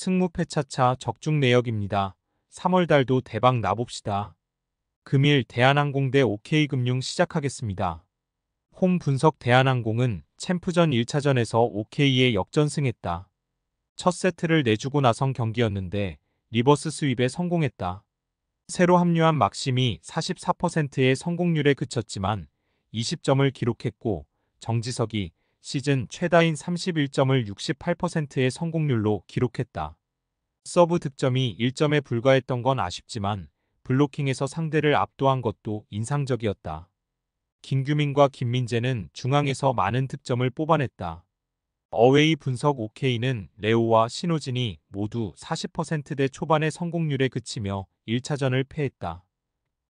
승무패 차차 적중 내역입니다. 3월 달도 대박 나봅시다. 금일 대한항공 대 OK금융 시작하겠습니다. 홈 분석 대한항공은 챔프전 1차전에서 OK에 역전승했다. 첫 세트를 내주고 나선 경기였는데 리버스 스윕에 성공했다. 새로 합류한 막심이 44%의 성공률에 그쳤지만 20점을 기록했고 정지석이 시즌 최다인 31점을 68%의 성공률로 기록했다. 서브 득점이 1점에 불과했던 건 아쉽지만 블로킹에서 상대를 압도한 것도 인상적이었다. 김규민과 김민재는 중앙에서 많은 득점을 뽑아냈다. 어웨이 분석 OK는 레오와 신호진이 모두 40%대 초반의 성공률에 그치며 1차전을 패했다.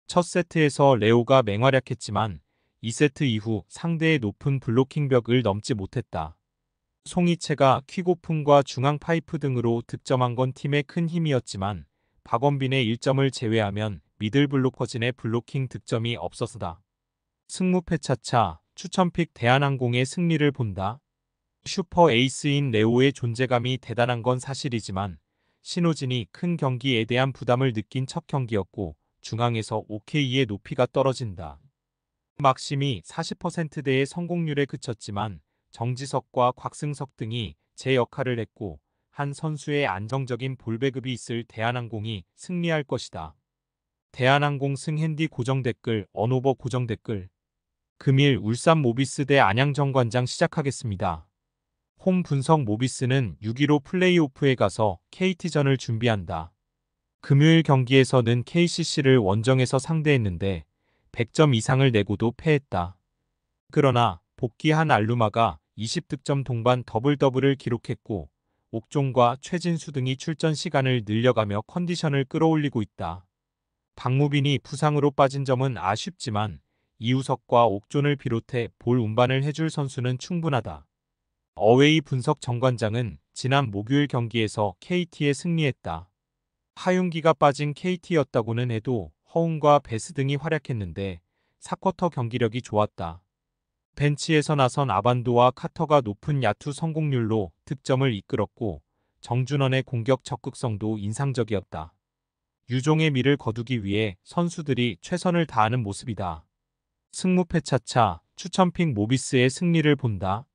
첫 세트에서 레오가 맹활약했지만 2세트 이후 상대의 높은 블로킹 벽을 넘지 못했다. 송이채가 퀵오픈과 중앙 파이프 등으로 득점한 건 팀의 큰 힘이었지만 박원빈의 1점을 제외하면 미들 블로커진의 블로킹 득점이 없었다. 승무패 차차 추천픽 대한항공의 승리를 본다. 슈퍼 에이스인 레오의 존재감이 대단한 건 사실이지만 신호진이 큰 경기에 대한 부담을 느낀 첫 경기였고 중앙에서 OK의 높이가 떨어진다. 막심이 40%대의 성공률에 그쳤지만 정지석과 곽승석 등이 제 역할을 했고 한 선수의 안정적인 볼 배급이 있을 대한항공이 승리할 것이다. 대한항공 승핸디 고정 댓글 언오버 고정 댓글 금일 울산 모비스 대 안양 정관장 시작하겠습니다. 홈 분석 모비스는 6.15 플레이오프에 가서 KT전을 준비한다. 금요일 경기에서는 KCC를 원정에서 상대했는데 100점 이상을 내고도 패했다. 그러나 복귀한 알루마가 20득점 동반 더블더블을 기록했고 옥종과 최진수 등이 출전 시간을 늘려가며 컨디션을 끌어올리고 있다. 박무빈이 부상으로 빠진 점은 아쉽지만 이우석과 옥존을 비롯해 볼 운반을 해줄 선수는 충분하다. 어웨이 분석 정관장은 지난 목요일 경기에서 KT에 승리했다. 하윤기가 빠진 KT였다고는 해도 허웅과 베스 등이 활약했는데 4쿼터 경기력이 좋았다. 벤치에서 나선 아반도와 카터가 높은 야투 성공률로 득점을 이끌었고 정준원의 공격 적극성도 인상적이었다. 유종의 미를 거두기 위해 선수들이 최선을 다하는 모습이다. 승무패 차차 추천픽 모비스의 승리를 본다.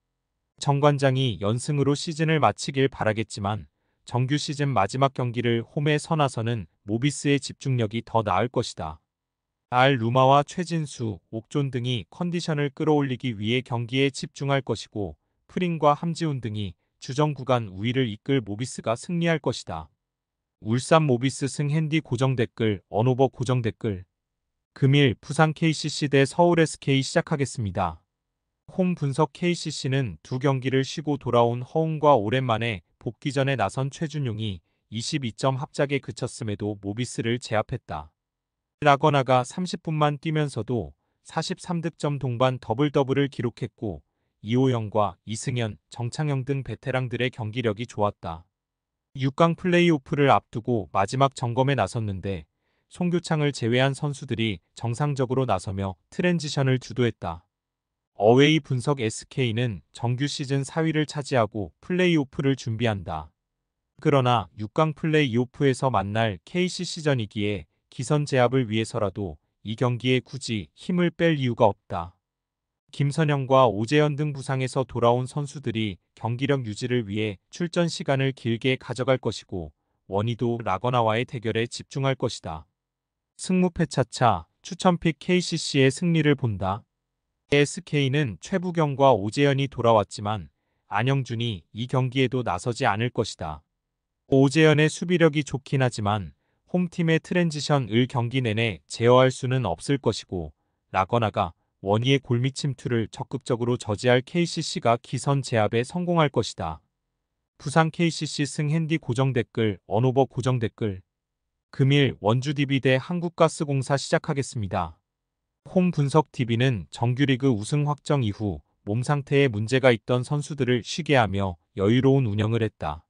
정관장이 연승으로 시즌을 마치길 바라겠지만 정규 시즌 마지막 경기를 홈에 서나서는 모비스의 집중력이 더 나을 것이다. 루마와 최진수, 옥존 등이 컨디션을 끌어올리기 위해 경기에 집중할 것이고 프린과 함지훈 등이 주전 구간 우위를 이끌 모비스가 승리할 것이다. 울산 모비스 승핸디 고정 댓글 언오버 고정 댓글 금일 부산 KCC 대 서울 SK 시작하겠습니다. 홈 분석 KCC는 두 경기를 쉬고 돌아온 허웅과 오랜만에 복귀전에 나선 최준용이 22점 합작에 그쳤음에도 모비스를 제압했다. 라거나가 30분만 뛰면서도 43득점 동반 더블더블을 기록했고 이호영과 이승현, 정창영 등 베테랑들의 경기력이 좋았다. 6강 플레이오프를 앞두고 마지막 점검에 나섰는데 송교창을 제외한 선수들이 정상적으로 나서며 트랜지션을 주도했다. 어웨이 분석 SK는 정규 시즌 4위를 차지하고 플레이오프를 준비한다. 그러나 6강 플레이오프에서 만날 KCC전이기에 기선 제압을 위해서라도 이 경기에 굳이 힘을 뺄 이유가 없다. 김선영과 오재현 등 부상에서 돌아온 선수들이 경기력 유지를 위해 출전 시간을 길게 가져갈 것이고 원희도 라거나와의 대결에 집중할 것이다. 승무패 차차 추천픽 KCC의 승리를 본다. SK는 최부경과 오재현이 돌아왔지만 안영준이 이 경기에도 나서지 않을 것이다. 오재현의 수비력이 좋긴 하지만 홈팀의 트랜지션을 경기 내내 제어할 수는 없을 것이고 라거나가 원희의 골밑 침투를 적극적으로 저지할 KCC가 기선 제압에 성공할 것이다. 부산 KCC 승핸디 고정 댓글 언오버 고정 댓글 금일 원주 DB 대 한국가스공사 시작하겠습니다. 홈 분석 TV는 정규리그 우승 확정 이후 몸 상태에 문제가 있던 선수들을 쉬게 하며 여유로운 운영을 했다.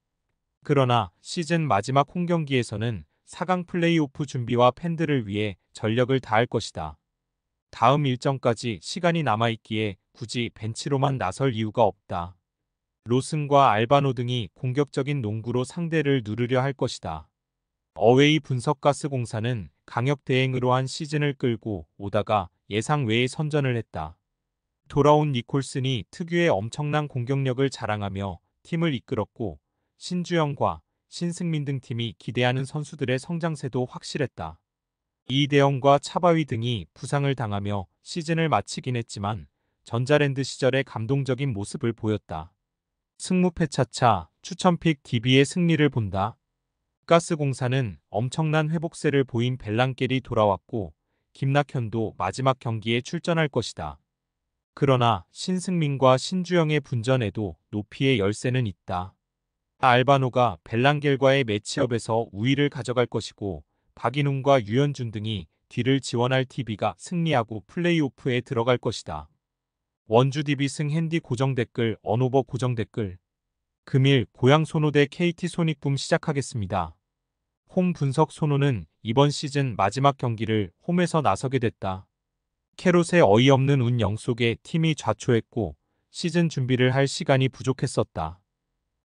그러나 시즌 마지막 홈경기에서는 4강 플레이오프 준비와 팬들을 위해 전력을 다할 것이다. 다음 일정까지 시간이 남아있기에 굳이 벤치로만 나설 이유가 없다. 로슨과 알바노 등이 공격적인 농구로 상대를 누르려 할 것이다. 어웨이 분석가스공사는 강력 대행으로 한 시즌을 끌고 오다가 예상 외의 선전을 했다. 돌아온 니콜슨이 특유의 엄청난 공격력을 자랑하며 팀을 이끌었고 신주영과 신승민 등 팀이 기대하는 선수들의 성장세도 확실했다. 이대영과 차바위 등이 부상을 당하며 시즌을 마치긴 했지만 전자랜드 시절의 감동적인 모습을 보였다. 승무패차차 추천픽 DB의 승리를 본다. 가스공사는 엄청난 회복세를 보인 벨랑겔이 돌아왔고 김낙현도 마지막 경기에 출전할 것이다. 그러나 신승민과 신주영의 분전에도 높이의 열세는 있다. 알바노가 벨랑겔과의 매치업에서 우위를 가져갈 것이고 박인웅과 유현준 등이 뒤를 지원할 TV가 승리하고 플레이오프에 들어갈 것이다. 원주 DB 승 핸디 고정 댓글 언오버 고정 댓글 금일 고양 소노 대 KT 소닉붐 시작하겠습니다. 홈 분석 소노는 이번 시즌 마지막 경기를 홈에서 나서게 됐다. 캐롯의 어이없는 운영 속에 팀이 좌초했고 시즌 준비를 할 시간이 부족했었다.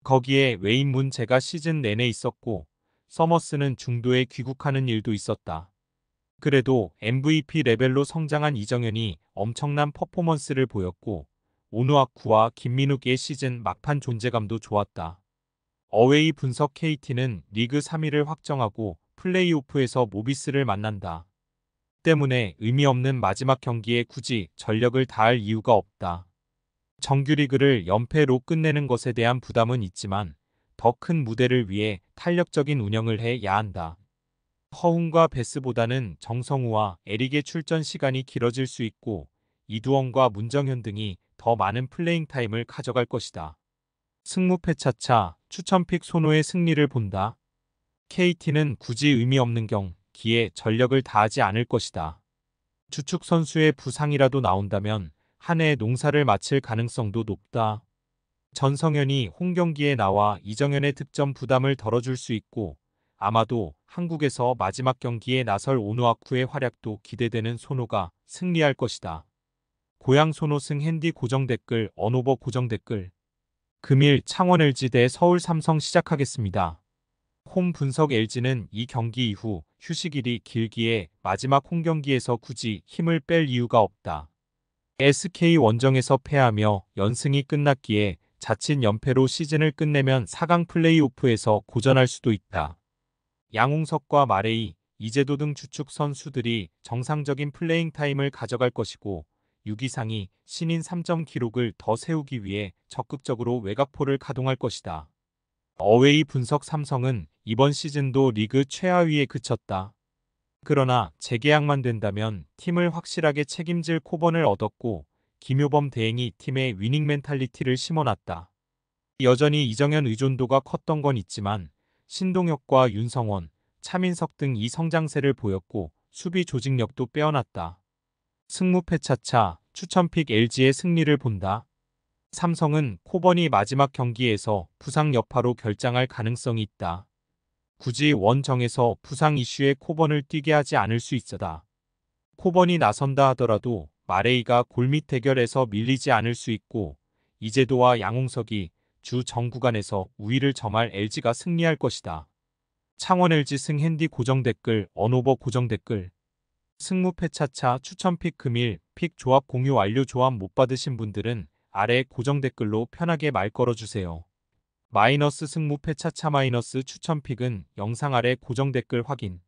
거기에 외인 문제가 시즌 내내 있었고 서머스는 중도에 귀국하는 일도 있었다. 그래도 MVP 레벨로 성장한 이정현이 엄청난 퍼포먼스를 보였고 오누아쿠와 김민욱의 시즌 막판 존재감도 좋았다. 어웨이 분석 KT는 리그 3위를 확정하고 플레이오프에서 모비스를 만난다. 때문에 의미 없는 마지막 경기에 굳이 전력을 다할 이유가 없다. 정규리그를 연패로 끝내는 것에 대한 부담은 있지만 더 큰 무대를 위해 탄력적인 운영을 해야 한다. 허훈과 베스보다는 정성우와 에릭의 출전 시간이 길어질 수 있고 이두원과 문정현 등이 더 많은 플레잉 타임을 가져갈 것이다. 승무패차차 추천픽 소노의 승리를 본다. KT는 굳이 의미 없는 경기에 전력을 다하지 않을 것이다. 주축 선수의 부상이라도 나온다면 한 해의 농사를 마칠 가능성도 높다. 전성현이 홈경기에 나와 이정현의 득점 부담을 덜어줄 수 있고 아마도 한국에서 마지막 경기에 나설 오누아쿠의 활약도 기대되는 소노가 승리할 것이다. 고양 소노 승 핸디 고정 댓글 언오버 고정 댓글 금일 창원 LG 대 서울 삼성 시작하겠습니다. 홈 분석 LG는 이 경기 이후 휴식일이 길기에 마지막 홈경기에서 굳이 힘을 뺄 이유가 없다. SK 원정에서 패하며 연승이 끝났기에 자칫 연패로 시즌을 끝내면 4강 플레이오프에서 고전할 수도 있다. 양홍석과 마레이, 이재도 등 주축 선수들이 정상적인 플레잉 타임을 가져갈 것이고 6위상이 신인 3점 기록을 더 세우기 위해 적극적으로 외곽포를 가동할 것이다. 어웨이 분석 삼성은 이번 시즌도 리그 최하위에 그쳤다. 그러나 재계약만 된다면 팀을 확실하게 책임질 코번을 얻었고 김효범 대행이 팀의 위닝 멘탈리티를 심어놨다. 여전히 이정현 의존도가 컸던 건 있지만 신동혁과 윤성원, 차민석 등 이 성장세를 보였고 수비 조직력도 빼어났다. 승무패차차 추천픽 LG의 승리를 본다. 삼성은 코번이 마지막 경기에서 부상 여파로 결장할 가능성이 있다. 굳이 원정에서 부상 이슈에 코번을 뛰게 하지 않을 수 있어다. 코번이 나선다 하더라도 마레이가 골밑 대결에서 밀리지 않을 수 있고 이재도와 양홍석이 주 정 구간에서 우위를 점할 LG가 승리할 것이다. 창원 LG 승 핸디 고정 댓글 언오버 고정 댓글 승무패차차 추천픽 금일 픽 조합 공유 완료. 조합 못 받으신 분들은 아래 고정 댓글로 편하게 말 걸어주세요. 마이너스 승무패차차 마이너스 추천픽은 영상 아래 고정 댓글 확인.